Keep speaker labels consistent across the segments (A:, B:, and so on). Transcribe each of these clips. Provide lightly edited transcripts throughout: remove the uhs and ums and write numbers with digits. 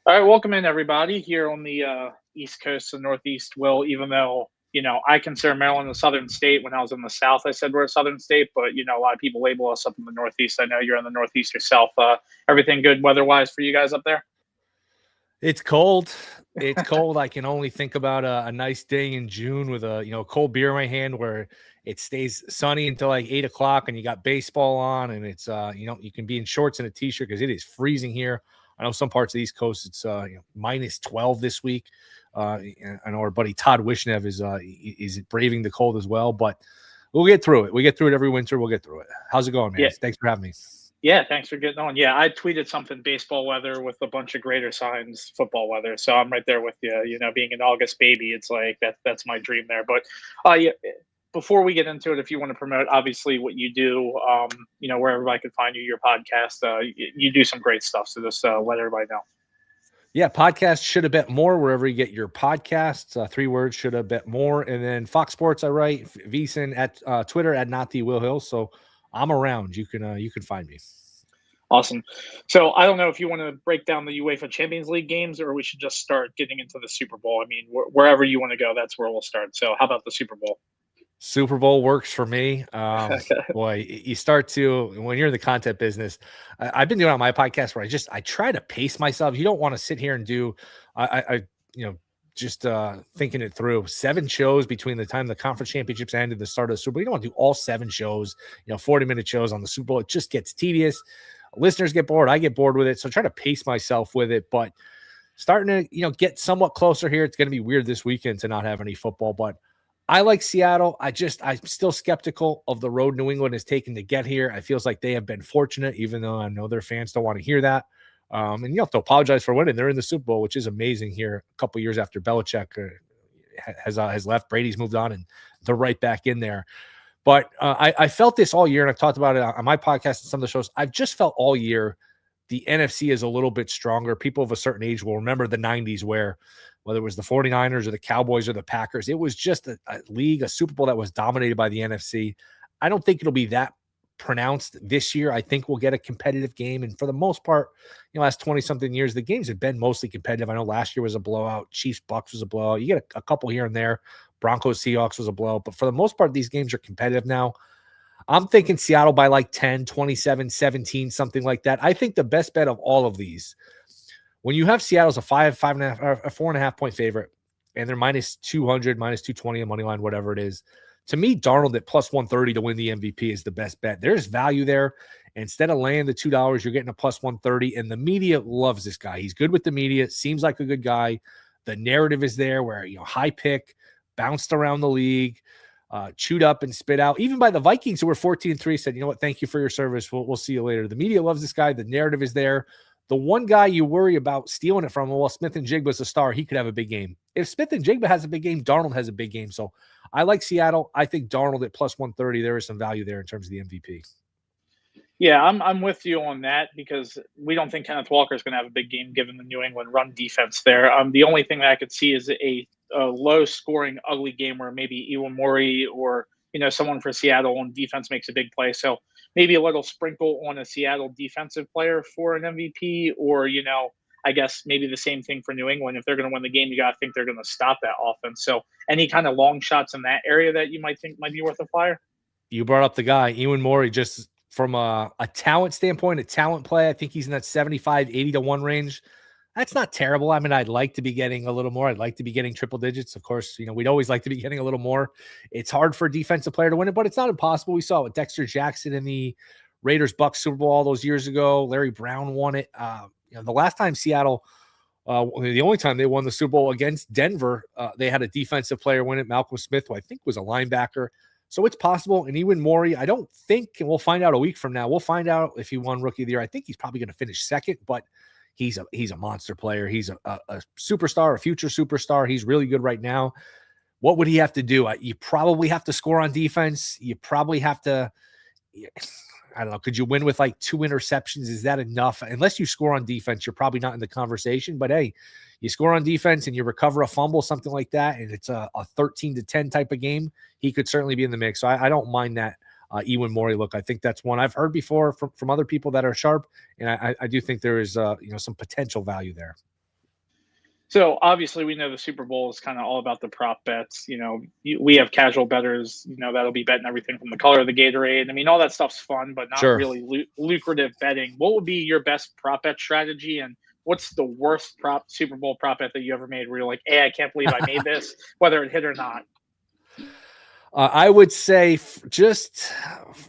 A: All right, welcome in everybody here on the East Coast and Northeast. Will, even though I consider Maryland a southern state, when I was in the South, I said we're a southern state, but a lot of people label us up in the Northeast. I know you're in the Northeast yourself. Everything good weather-wise for you guys up there?
B: It's cold. It's cold. I can only think about a nice day in June with a cold beer in my hand where it stays sunny until like 8 o'clock and you got baseball on and it's you can be in shorts and a t-shirt because it is freezing here. I know some parts of the East Coast it's minus 12 this week. I know our buddy Todd Wishnev is braving the cold as well, but we'll get through it. We get through it every winter. We'll get through it. How's it going, man?
A: Yeah.
B: Thanks for having me.
A: Yeah, thanks for getting on. Yeah, I tweeted something baseball weather with a bunch of greater signs football weather. So I'm right there with you. Being an August baby, it's like that's my dream there. But yeah, before we get into it, if you want to promote obviously what you do, where everybody can find you, your podcast, you do some great stuff. So just let everybody know.
B: Yeah, podcast Should Have Bet More wherever you get your podcasts. 3 words, Should Have Bet More, and then Fox Sports. I write VSiN at Twitter at Not the Will Hill. So I'm around. You can find me.
A: Awesome. So I don't know if you want to break down the UEFA Champions League games, or we should just start getting into the Super Bowl. I mean, wherever you want to go, that's where we'll start. So how about the Super Bowl?
B: Super Bowl works for me. Boy, you start to when you're in the content business. I've been doing on my podcast where I try to pace myself. You don't want to sit here and do, just thinking it through. 7 shows between the time the conference championships end and the start of the Super Bowl. You don't want to do all 7 shows, 40-minute shows on the Super Bowl. It just gets tedious. Listeners get bored. I get bored with it. So I try to pace myself with it, but starting to, get somewhat closer here. It's going to be weird this weekend to not have any football, but I like Seattle. I'm still skeptical of the road New England has taken to get here. It feels like they have been fortunate, even though I know their fans don't want to hear that. And you have to apologize for winning. They're in the Super Bowl, which is amazing here a couple years after Belichick has left. Brady's moved on, and they're right back in there. But I felt this all year, and I've talked about it on my podcast and some of the shows. I've just felt all year the NFC is a little bit stronger. People of a certain age will remember the 90s where whether it was the 49ers or the Cowboys or the Packers, it was just a league, a Super Bowl that was dominated by the NFC. I don't think it'll be that pronounced this year. I think we'll get a competitive game. And for the most part, last 20-something years, the games have been mostly competitive. I know last year was a blowout. Chiefs-Bucks was a blowout. You get a couple here and there. Broncos-Seahawks was a blowout. But for the most part, these games are competitive now. I'm thinking Seattle by like 10, 27, 17, something like that. I think the best bet of all of these, when you have Seattle as a 4.5 point favorite, and they're minus 200, minus 220 on money line, whatever it is, to me, Darnold at plus 130 to win the MVP is the best bet. There's value there. Instead of laying the $2, you're getting a plus 130, and the media loves this guy. He's good with the media. Seems like a good guy. The narrative is there where, high pick, bounced around the league, chewed up and spit out, even by the Vikings, who were 14-3, said, you know what, thank you for your service. We'll see you later. The media loves this guy. The narrative is there. The one guy you worry about stealing it from, well, Smith-Njigba's a star. He could have a big game. If Smith-Njigba has a big game, Darnold has a big game. So I like Seattle. I think Darnold at plus 130, there is some value there in terms of the MVP.
A: Yeah, I'm with you on that because we don't think Kenneth Walker is going to have a big game given the New England run defense there. The only thing that I could see is a low-scoring, ugly game where maybe Iwamori or someone for Seattle on defense makes a big play. So maybe a little sprinkle on a Seattle defensive player for an MVP, or I guess maybe the same thing for New England. If they're going to win the game, you got to think they're going to stop that offense. So any kind of long shots in that area that you might think might be worth a flyer?
B: You brought up the guy, Iwamori, just from a talent standpoint, a talent play. I think he's in that 75, 80 to 1 range. That's not terrible. I mean, I'd like to be getting a little more. I'd like to be getting triple digits. Of course, we'd always like to be getting a little more. It's hard for a defensive player to win it, but it's not impossible. We saw it with Dexter Jackson in the Raiders-Bucks Super Bowl all those years ago. Larry Brown won it. The last time Seattle, the only time they won the Super Bowl against Denver, they had a defensive player win it, Malcolm Smith, who I think was a linebacker. So it's possible. And Iwamori, I don't think, and we'll find out a week from now, we'll find out if he won Rookie of the Year. I think he's probably going to finish second, but he's a monster player. He's a superstar, a future superstar. He's really good right now. What would he have to do? You probably have to score on defense. You probably have to, I don't know, could you win with like 2 interceptions? Is that enough? Unless you score on defense, you're probably not in the conversation. But hey, you score on defense and you recover a fumble, something like that, and it's a 13-10 type of game, he could certainly be in the mix. So I don't mind that Iwamori look. I think that's one I've heard before from other people that are sharp, and I do think there is some potential value there.
A: So obviously, we know the Super Bowl is kind of all about the prop bets. We have casual bettors. That'll be betting everything from the color of the Gatorade. I mean, all that stuff's fun, but not
B: Sure.
A: really lucrative betting. What would be your best prop bet strategy, and what's the worst Super Bowl prop bet that you ever made? Where you're like, "Hey, I can't believe I made this," whether it hit or not.
B: I would say just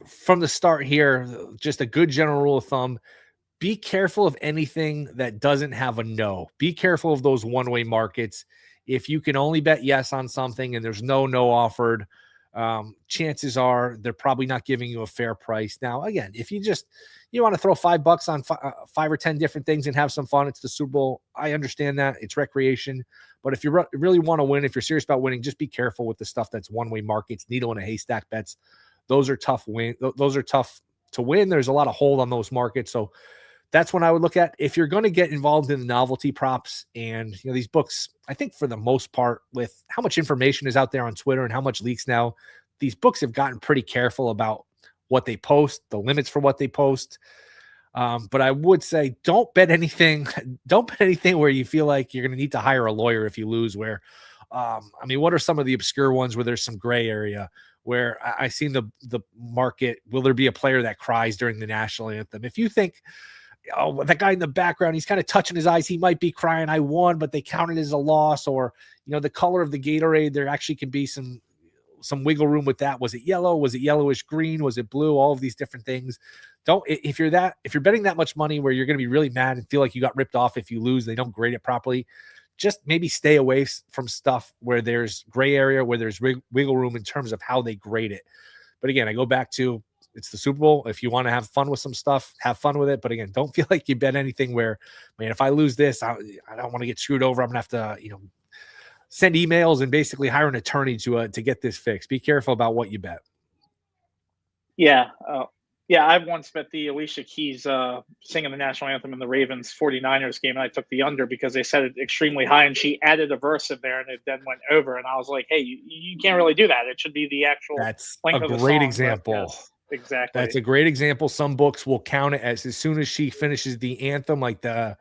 B: from the start here, just a good general rule of thumb. Be careful of anything that doesn't have a no. Be careful of those one-way markets. If you can only bet yes on something and there's no offered, chances are they're probably not giving you a fair price. Now, again, if you want to throw $5 on 5 or 10 different things and have some fun, it's the Super Bowl. I understand that it's recreation, but if you really want to win, if you're serious about winning, just be careful with the stuff that's one-way markets, needle in a haystack bets. Those are tough Those are tough to win. There's a lot of hold on those markets. So that's when I would look at. If you're going to get involved in the novelty props and these books, I think for the most part, with how much information is out there on Twitter and how much leaks now, these books have gotten pretty careful about what they post, the limits for what they post. But I would say don't bet anything. Don't bet anything where you feel like you're going to need to hire a lawyer if you lose. What are some of the obscure ones where there's some gray area? Where I seen the market, will there be a player that cries during the national anthem? If you think, oh, that guy in the background, he's kind of touching his eyes, he might be crying, I won, but they count it as a loss. Or, the color of the Gatorade, there actually can be some wiggle room with that. Was it yellow? Was it yellowish green? Was it blue? All of these different things. If you're betting that much money where you're going to be really mad and feel like you got ripped off if you lose, they don't grade it properly, just maybe stay away from stuff where there's gray area, where there's wiggle room in terms of how they grade it. But again, I go back to, it's the Super Bowl. If you want to have fun with some stuff, have fun with it. But again, don't feel like you bet anything where, man, if I lose this, I don't want to get screwed over. I'm going to have to, send emails and basically hire an attorney to get this fixed. Be careful about what you bet.
A: Yeah. I once bet the Alicia Keys singing the national anthem in the Ravens 49ers game, and I took the under because they set it extremely high, and she added a verse in there, and it then went over. And I was like, hey, you can't really do that. It should be the actual.
B: That's
A: length
B: a
A: of the
B: great
A: song,
B: example.
A: Yes, exactly.
B: That's a great example. Some books will count it as soon as she finishes the anthem, like the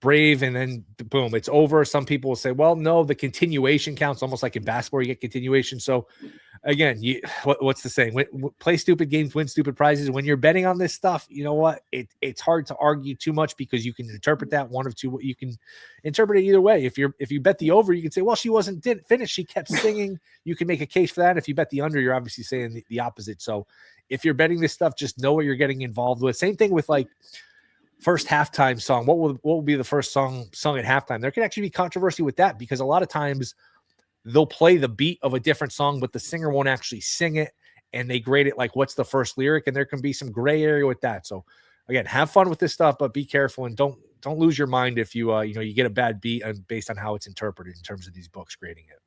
B: Brave, and then boom, it's over. Some people will say, well, no, the continuation counts, almost like in basketball, you get continuation. So again, what's the saying? Play stupid games, win stupid prizes. When you're betting on this stuff, you know what? It's hard to argue too much because you can interpret that one of two. You can interpret it either way. If you bet the over, you can say, well, she didn't finish. She kept singing. You can make a case for that. If you bet the under, you're obviously saying the opposite. So if you're betting this stuff, just know what you're getting involved with. Same thing with like first halftime song. What will be the first song sung at halftime? There can actually be controversy with that because a lot of times they'll play the beat of a different song, but the singer won't actually sing it, and they grade it like what's the first lyric, and there can be some gray area with that. So again, have fun with this stuff, but be careful and don't lose your mind if you you get a bad beat based on how it's interpreted in terms of these books grading it.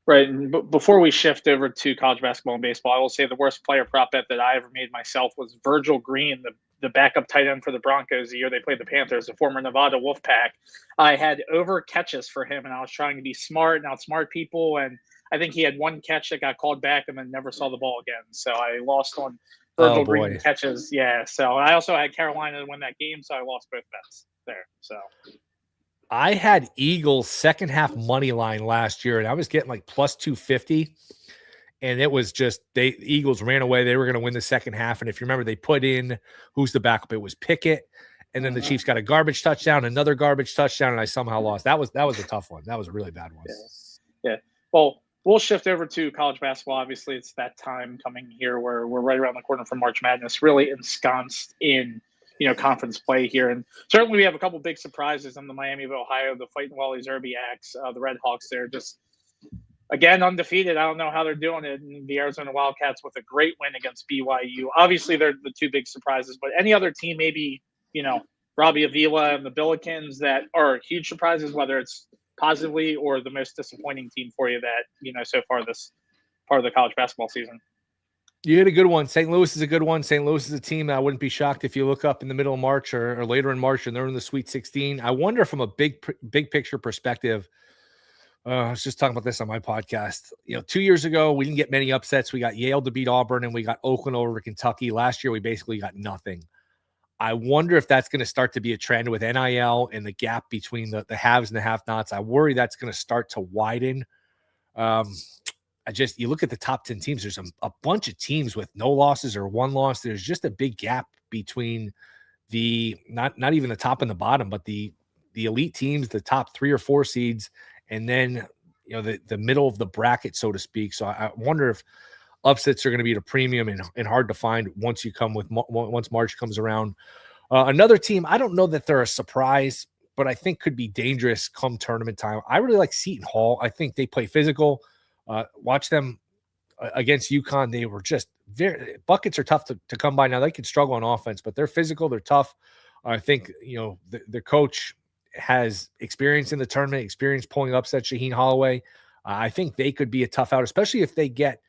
A: Right. And before we shift over to college basketball and baseball, I will say the worst player prop bet that I ever made myself was Virgil Green, the backup tight end for the Broncos the year they played the Panthers, the former Nevada Wolfpack. I had over catches for him, and I was trying to be smart and outsmart people. And I think he had one catch that got called back and then never saw the ball again. So I lost on Virgil Green catches. Yeah. So I also had Carolina to win that game, so I lost both bets there. So
B: I had Eagles second half money line last year, and I was getting like plus 250. And it was just the Eagles ran away. They were going to win the second half. And if you remember, they put in who's the backup? It was Pickett. And then the Chiefs got a garbage touchdown, another garbage touchdown, and I somehow lost. That was a tough one. That was a really bad one.
A: Yeah. Well, we'll shift over to college basketball. Obviously, it's that time coming here where we're right around the corner from March Madness, really ensconced in conference play here. And certainly we have a couple big surprises in the Miami of Ohio, the Fighting Wally Zerbiaks, the Red Hawks there, just again undefeated. I don't know how they're doing it. And the Arizona Wildcats with a great win against BYU. Obviously, they're the two big surprises, but any other team, maybe, Robbie Avila and the Billikens, that are huge surprises, whether it's positively or the most disappointing team for you that, so far this part of the college basketball season.
B: You hit a good one. St. Louis is a good one. St. Louis is a team that I wouldn't be shocked if you look up in the middle of March or later in March and they're in the Sweet 16. I wonder from a big picture perspective. I was just talking about this on my podcast. 2 years ago, we didn't get many upsets. We got Yale to beat Auburn, and we got Oakland over Kentucky. Last year, we basically got nothing. I wonder if that's going to start to be a trend with NIL and the gap between the haves and the have-nots. I worry that's going to start to widen. You look at the top 10 teams, there's a bunch of teams with no losses or one loss. There's just a big gap between the not even the top and the bottom, but the elite teams, the top 3 or 4 seeds, and then the middle of the bracket, so to speak. So I wonder if upsets are going to be at a premium and hard to find once March comes around. Another team, I don't know that they're a surprise, but I think could be dangerous come tournament time. I really like Seton Hall. I think they play physical. Watch them against UConn. They were just buckets are tough to come by. Now they can struggle on offense, but they're physical. They're tough. I think, the coach has experience in the tournament, experience pulling upset Shaheen Holloway. I think they could be a tough out, especially if they get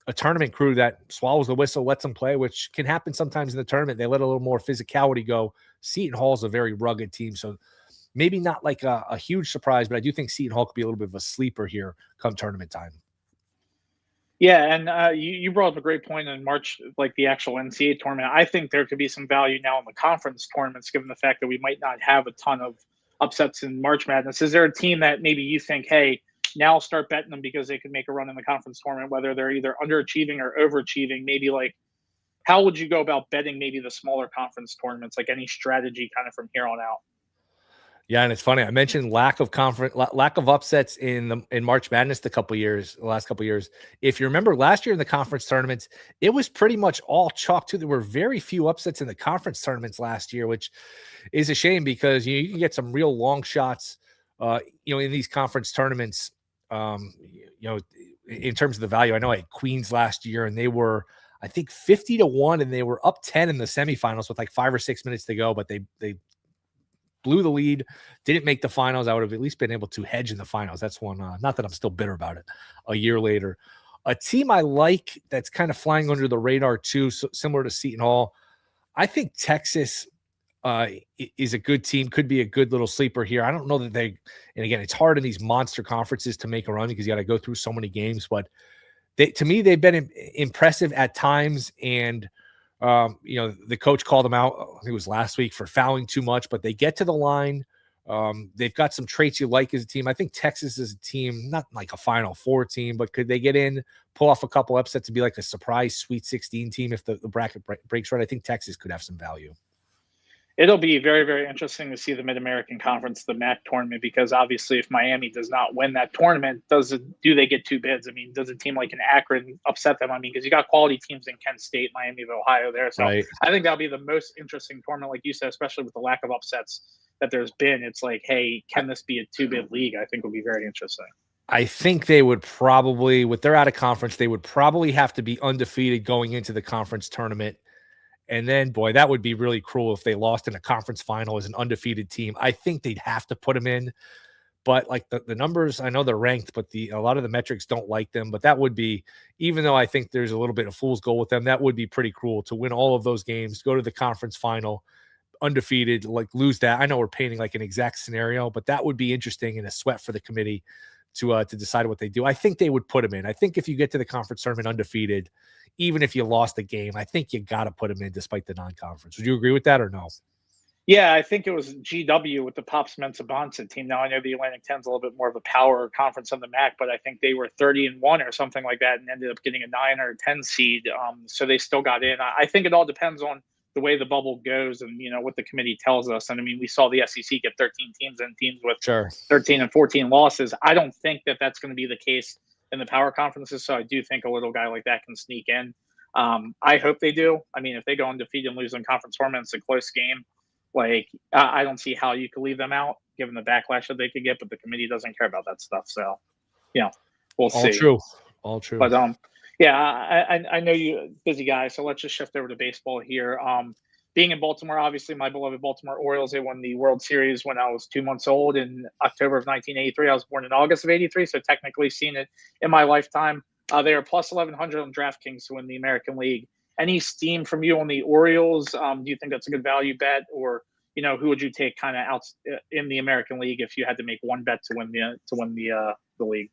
B: a tournament crew that swallows the whistle, lets them play, which can happen sometimes in the tournament. They let a little more physicality go. Seton Hall is a very rugged team, so maybe not like a huge surprise, but I do think Seton Hall could be a little bit of a sleeper here come tournament time.
A: Yeah, and you brought up a great point in March, like the actual NCAA tournament. I think there could be some value now in the conference tournaments, given the fact that we might not have a ton of upsets in March Madness. Is there a team that maybe you think, hey, now start betting them because they could make a run in the conference tournament, whether they're either underachieving or overachieving? Maybe like, how would you go about betting maybe the smaller conference tournaments? Like any strategy kind of from here on out?
B: Yeah, and it's funny. I mentioned lack of upsets in March Madness the last couple years. If you remember last year in the conference tournaments, it was pretty much all chalk to. There were very few upsets in the conference tournaments last year, which is a shame because you can get some real long shots, in these conference tournaments. In terms of the value, I know I had Queens last year, and they were, I think, 50-1, and they were up 10 in the semifinals with like 5 or 6 minutes to go, but they blew the lead, didn't make the finals. I would have at least been able to hedge in the finals. That's one, not that I'm still bitter about it a year later. A team I like that's kind of flying under the radar too, so similar to Seton Hall. I think Texas is a good team, could be a good little sleeper here. I don't know that and again, it's hard in these monster conferences to make a run because you got to go through so many games, but to me, they've been impressive at times. And the coach called them out, I think it was last week, for fouling too much, but they get to the line. They've got some traits you like as a team. I think Texas is a team, not like a Final Four team, but could they get in, pull off a couple upsets to be like a surprise Sweet 16 team if the bracket breaks right? I think Texas could have some value.
A: It'll be very, very interesting to see the Mid-American Conference, the MAC tournament, because obviously if Miami does not win that tournament, do they get 2 bids? I mean, does a team like an Akron upset them? I mean, because you got quality teams in Kent State, Miami of Ohio there. So right. I think that'll be the most interesting tournament, like you said, especially with the lack of upsets that there's been. It's like, hey, can this be a 2-bid league? I think will be very interesting.
B: I think they would probably, with their out of conference, they would probably have to be undefeated going into the conference tournament. And then, boy, that would be really cruel if they lost in a conference final as an undefeated team. I think they'd have to put them in. But like the numbers, I know they're ranked, but a lot of the metrics don't like them. But that would be, even though I think there's a little bit of fool's gold with them, that would be pretty cruel to win all of those games, go to the conference final, undefeated, like lose that. I know we're painting like an exact scenario, but that would be interesting and a sweat for the committee to decide what they do. I think they would put them in. I think if you get to the conference tournament undefeated, even if you lost the game, I think you got to put them in despite the non-conference. Would you agree with that or no?
A: Yeah, I think it was GW with the Pops Mensa Bonset team. Now I know the Atlantic 10's a little bit more of a power conference than the MAC, but I think they were 30-1 or something like that and ended up getting a 9 or 10 seed. So they still got in. I think it all depends on the way the bubble goes and, what the committee tells us. And I mean, we saw the SEC get 13 teams and teams with 13 and 14 losses. I don't think that that's going to be the case in the power conferences. So I do think a little guy like that can sneak in. I hope they do. I mean, if they go undefeated and lose in conference tournaments, a close game, like I don't see how you could leave them out given the backlash that they could get, but the committee doesn't care about that stuff. So, we'll see.
B: All true.
A: But I know you busy guy, so let's just shift over to baseball here. Being in Baltimore, obviously my beloved Baltimore Orioles, they won the World Series when I was 2 months old in October of 1983. I was born in August of 83, so technically seen it in my lifetime. They are plus 1,100 on DraftKings to win the American League. Any steam from you on the Orioles? Do you think that's a good value bet, or who would you take kind of out in the American League if you had to make one bet to win the league?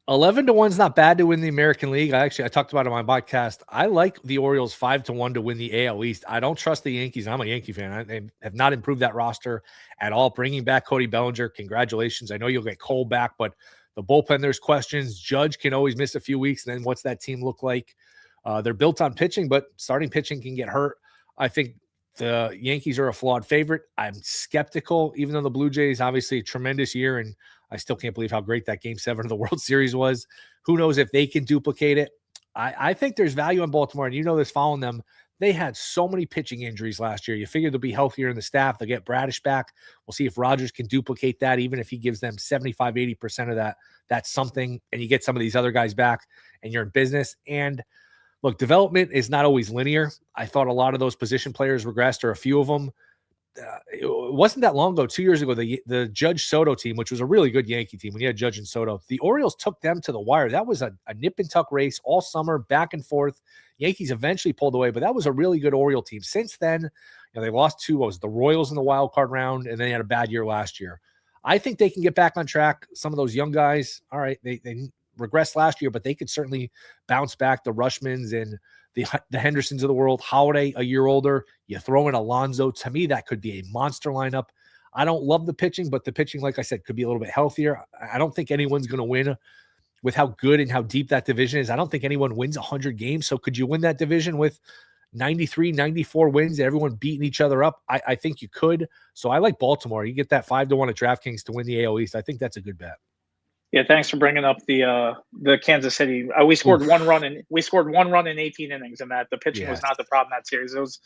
B: 11-1 is not bad to win the American League. I talked about it on my podcast. I like the Orioles 5-1 to win the AL East. I don't trust the Yankees. I'm a Yankee fan. They have not improved that roster at all. Bringing back Cody Bellinger, congratulations. I know you'll get Cole back, but the bullpen, there's questions. Judge can always miss a few weeks. And then what's that team look like? They're built on pitching, but starting pitching can get hurt. I think the Yankees are a flawed favorite. I'm skeptical, even though the Blue Jays, obviously a tremendous year, and I still can't believe how great that Game 7 of the World Series was. Who knows if they can duplicate it? I think there's value in Baltimore, and you know this following them. They had so many pitching injuries last year. You figure they'll be healthier in the staff. They'll get Bradish back. We'll see if Rogers can duplicate that, even if he gives them 75, 80% of that. That's something, and you get some of these other guys back, and you're in business. And look, development is not always linear. I thought a lot of those position players regressed, or a few of them. It wasn't that long ago, 2 years ago, the Judge Soto team, which was a really good Yankee team when you had Judge and Soto, the Orioles took them to the wire. That was a nip and tuck race all summer, back and forth. Yankees eventually pulled away, but that was a really good Oriole team. Since then, they lost to the Royals in the wild card round, and they had a bad year last year. I think they can get back on track. Some of those young guys, all right, they regressed last year, but they could certainly bounce back. The Rushmans and the Hendersons of the world. Holiday, a year older. You throw in Alonso. To me, that could be a monster lineup. I don't love the pitching, but the pitching, like I said, could be a little bit healthier. I don't think anyone's going to win with how good and how deep that division is. I don't think anyone wins 100 games. So could you win that division with 93, 94 wins, everyone beating each other up? I think you could. So I like Baltimore. You get that 5-1 at DraftKings to win the AL East. I think that's a good bet.
A: Yeah, thanks for bringing up the Kansas City. We scored one run in 18 innings, and that the pitching was not the problem in that series. It was,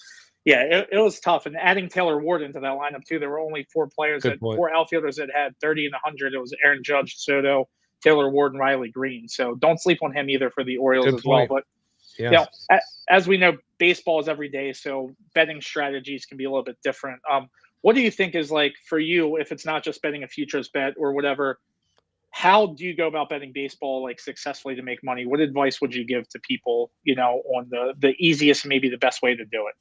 A: it was tough. And adding Taylor Ward into that lineup too, there were only four outfielders that had 30 and 100. It was Aaron Judge, Soto, Taylor Ward, and Riley Green. So don't sleep on him either for the Orioles as well. But as we know, baseball is every day, so betting strategies can be a little bit different. What do you think is like for you, if it's not just betting a futures bet or whatever? How do you go about betting baseball like successfully to make money? What advice would you give to people, on the easiest, maybe the best way to do it?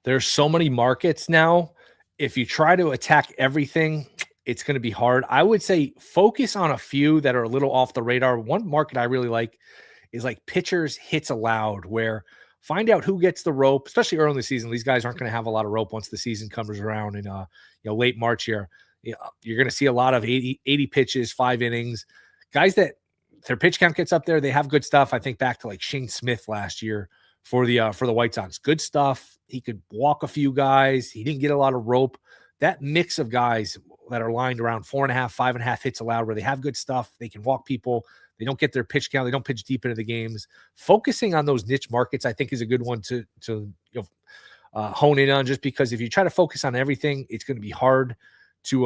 B: There's so many markets now. If you try to attack everything, it's going to be hard. I would say focus on a few that are a little off the radar. One market I really like is like pitchers hits allowed, where find out who gets the rope, especially early in the season. These guys aren't going to have a lot of rope once the season comes around in late March here. You're going to see a lot of 80 pitches, 5 innings. Guys that their pitch count gets up there, they have good stuff. I think back to like Shane Smith last year for the White Sox. Good stuff. He could walk a few guys. He didn't get a lot of rope. That mix of guys that are lined around 4.5, 5.5 hits allowed, where they have good stuff. They can walk people. They don't get their pitch count. They don't pitch deep into the games. Focusing on those niche markets, I think, is a good one to hone in on, just because if you try to focus on everything, it's going to be hard to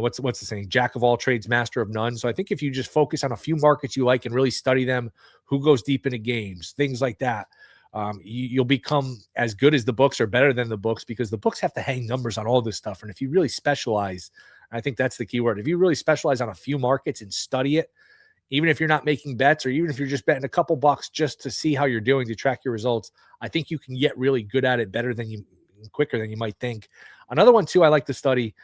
B: what's the saying, jack of all trades, master of none. So I think if you just focus on a few markets you like and really study them, who goes deep into games, things like that, you'll become as good as the books or better than the books, because the books have to hang numbers on all this stuff. And if you really specialize, I think that's the key word. If you really specialize on a few markets and study it, even if you're not making bets, or even if you're just betting a couple bucks just to see how you're doing, to track your results, I think you can get really good at it quicker than you might think. Another one too I like to study: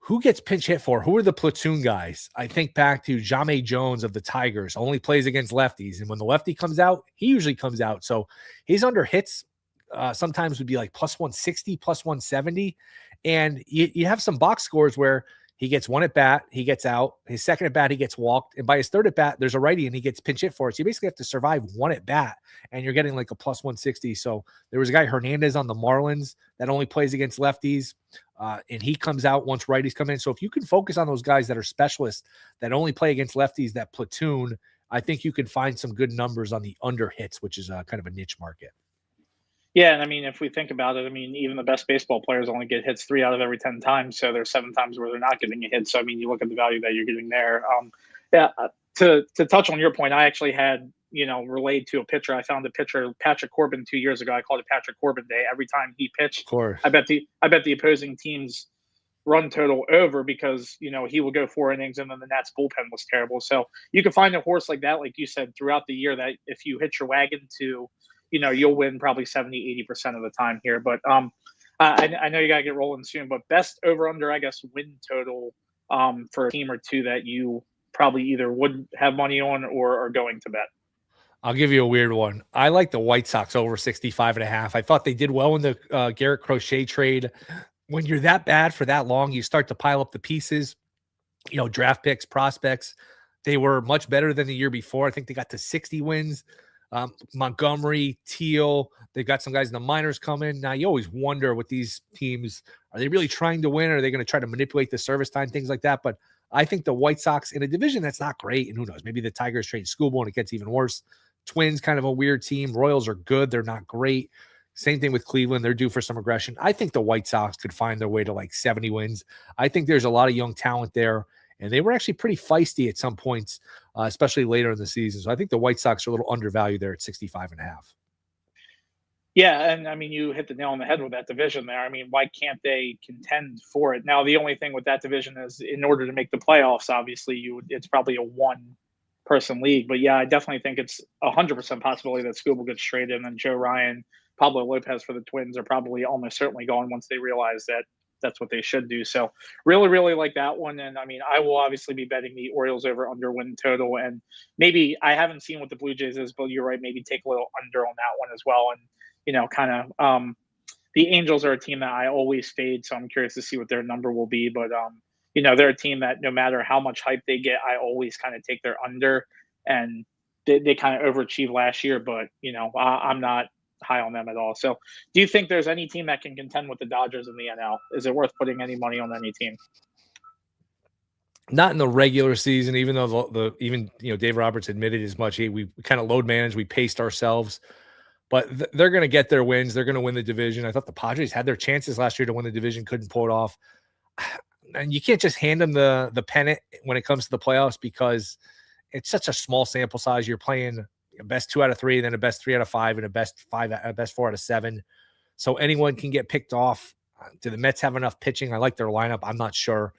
B: who gets pinch hit for? Who are the platoon guys? I think back to Jahmai Jones of the Tigers, only plays against lefties. And when the lefty comes out, he usually comes out. So his under hits sometimes would be like plus 160, plus 170. And you have some box scores where he gets one at bat, he gets out. His second at bat, he gets walked. And by his third at bat, there's a righty and he gets pinch hit for it. So you basically have to survive one at bat, and you're getting like a plus 160. So there was a guy, Hernandez, on the Marlins that only plays against lefties. And he comes out once righties come in. So if you can focus on those guys that are specialists that only play against lefties, that platoon, I think you can find some good numbers on the under hits, which is kind of a niche market.
A: Yeah, and I mean, if we think about it, I mean, even the best baseball players only get hits 3 out of every 10 times. So there's 7 times where they're not getting a hit. So I mean, you look at the value that you're getting there. To touch on your point, I actually had relayed to a pitcher. I found a pitcher, Patrick Corbin, 2 years ago. I called it Patrick Corbin Day. Every time he pitched,
B: of course,
A: I bet the opposing team's run total over, because he would go 4 innings and then the Nats bullpen was terrible. So you can find a horse like that, like you said, throughout the year, that if you hitch your wagon to, you'll win probably 70-80% of the time here. But I know you got to get rolling soon, but best over under, I guess, win total for a team or two that you probably either would have money on or are going to bet.
B: I'll give you a weird one. I like the White Sox over 65.5. I thought they did well in the Garrett Crochet trade. When you're that bad for that long, you start to pile up the pieces, draft picks, prospects. They were much better than the year before. I think they got to 60 wins. Montgomery, Teal, they've got some guys in the minors coming. Now, you always wonder with these teams, are they really trying to win? Or are they going to try to manipulate the service time, things like that? But I think the White Sox in a division that's not great, and who knows, maybe the Tigers trade Schoolboy and it gets even worse. Twins, kind of a weird team. Royals are good. They're not great. Same thing with Cleveland. They're due for some regression. I think the White Sox could find their way to like 70 wins. I think there's a lot of young talent there, and they were actually pretty feisty at some points, especially later in the season. So I think the White Sox are a little undervalued there at 65.5.
A: Yeah, and I mean, you hit the nail on the head with that division there. I mean, why can't they contend for it? Now, the only thing with that division is in order to make the playoffs, obviously, it's probably a one-person league. But yeah, I definitely think it's 100% possibility that Scooble gets traded, and then Joe Ryan, Pablo Lopez for the Twins are probably almost certainly gone once they realize that that's what they should do. So really, really like that one. And I mean, I will obviously be betting the Orioles over under win total. And maybe I haven't seen what the Blue Jays is, but you're right. Maybe take a little under on that one as well. And, the Angels are a team that I always fade. So I'm curious to see what their number will be. But, they're a team that no matter how much hype they get, I always kind of take their under, and they kind of overachieved last year, but I'm not high on them at all. So do you think there's any team that can contend with the Dodgers in the NL? Is it worth putting any money on any team?
B: Not in the regular season, even though Dave Roberts admitted as much. We kind of load managed, we paced ourselves, but they're going to get their wins. They're going to win the division. I thought the Padres had their chances last year to win the division, couldn't pull it off. And you can't just hand them the pennant when it comes to the playoffs because it's such a small sample size. You're playing a best 2 out of 3, then a best 3 out of 5, and a best 4 out of 7. So anyone can get picked off. Do the Mets have enough pitching? I like their lineup. I'm not sure.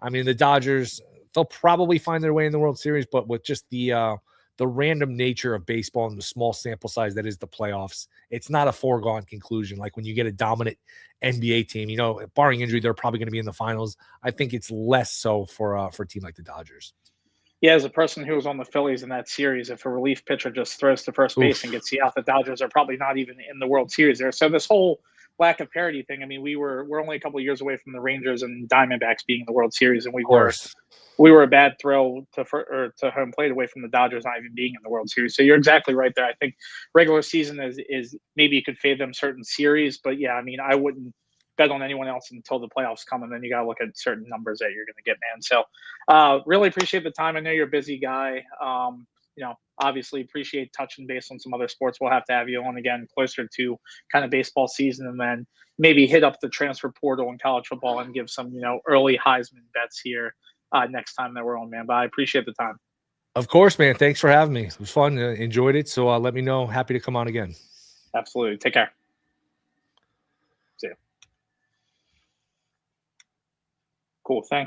B: I mean, the Dodgers, they'll probably find their way in the World Series, but with just the random nature of baseball and the small sample size that is the playoffs, it's not a foregone conclusion. Like when you get a dominant NBA team, barring injury, they're probably going to be in the finals. I think it's less so for a team like the Dodgers.
A: Yeah, as a person who was on the Phillies in that series, if a relief pitcher just throws to first base and gets you out, the Dodgers are probably not even in the World Series there. So this whole lack of parity thing, I mean, we're only a couple of years away from the Rangers and Diamondbacks being in the World Series, and we were a bad throw to home plate away from the Dodgers not even being in the World Series. So you're exactly right there. I think regular season is maybe you could fade them certain series, but yeah, I mean, I wouldn't bet on anyone else until the playoffs come, and then you got to look at certain numbers that you're going to get, man. So really appreciate the time. I know you're a busy guy. Obviously appreciate touching base on some other sports. We'll have to have you on again closer to kind of baseball season, and then maybe hit up the transfer portal in college football and give some, early Heisman bets here next time that we're on, man. But I appreciate the time.
B: Of course, man. Thanks for having me. It was fun. Enjoyed it. So let me know. Happy to come on again.
A: Absolutely. Take care. See you. Cool. Thanks.